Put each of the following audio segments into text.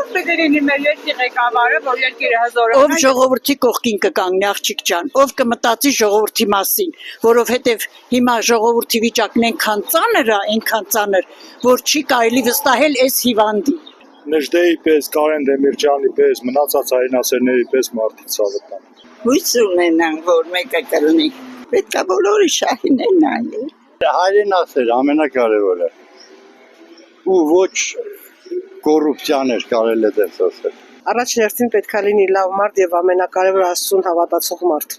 Ով պետք է լինի մեր երկրի ղեկավարը, որ երկիրը հզորացնի։ Ով ժողովրդի կողքին կկանգնի, աղջիկ ջան, ով կմտածի ժողովրդի մասին, որովհետև հիմա ժողովրդի վիճակն այնքան ծանր, որ չի կարելի վստահել այս հիվանդին։ Նժդեի պես, Կարեն Դեմիրճյանի պես, մնացած հայրենասերների պես մարդիկ ցավոտնան։ Հույս ունենան, որ մեկը կլինի։ Պետք է բոլորը շահինեն նայել։ Հայրենասեր ամենակարևորը։ Ու ոչ կոռուպցիան էր կարելի է ասել։ Առաջ հերթին պետք է լինի լավ մարդ եւ ամենակարևորը Աստծուն հավատացող մարդ։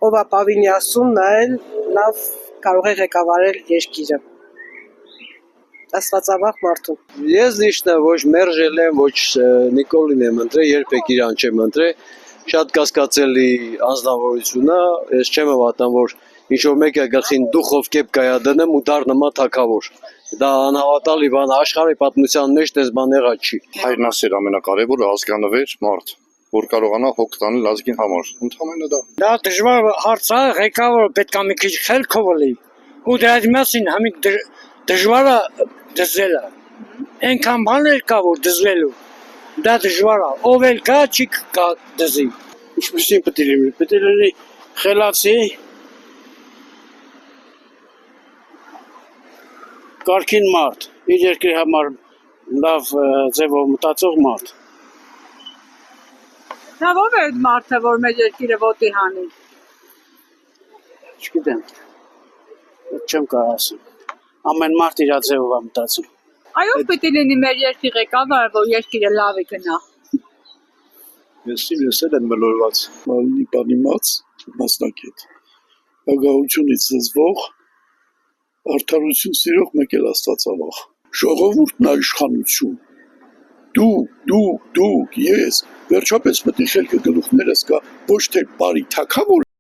Ով ապավինի Աստծուն, նա էլ լավ կարող է ղեկավարել երկիրը։ Աստվածավախ մարդուն։ Ես լիշնա ոչ Մերժել եմ, ոչ Նիկոլին եմ ընտրել, երբեք իրան չեմ ընտրել։ Շատ կասկածելի անձնավորություն է, ես չեմ հավատում, որ ինչ-որ մեկը գլխին դուխով կեպ կայա դնեմ ու դառնա թագավոր։ Դա անհավատալի բան է, աշխարհի պատմության մեջ դες բան եղած չի։ Հայրենասեր ամենակարևորը ազգանվեր մարդ, որ կարողանա հոգ տանել ազգին համար։ Ընդհանրապես դա։ Դա դժվար հարց է, ղեկավարը պետք է մի քիչ խելքով լինի։ Ու դրա մասին համիկ դժվար է դզելը։ Այնքան բաներ կա որ դզվելու։ Դա դժվար է, ով էլ կա չի կա դզի։ Ինչպեսին պետք է լինի, պետք է լինի խելացի, կարգին մարդ, իր երկրի համար լավ ձևով մտածող մարդ։ Նա ով է այդ մարդը, որ մեր երկիրը ոտի հանի։ Չգիտեմ։ Չեմ կարող ասել։ Ամեն մարդ իր ձևով է մտածում։ Այո, պետք է լինի մեր երկրի ղեկավարը, որ երկիրը լավի գնա։ Ես եմ մոլորված, մալնի բանիմաց մասնակետ։ Ագահությունից զզվող, արդարություն սիրող մեկ էլ Աստվածավախ։ Ժողովուրդն իշխանություն։ Դու, ես, վերջապես պետք է խելքը գլուխներս կա ոչ թե բարի թագավոր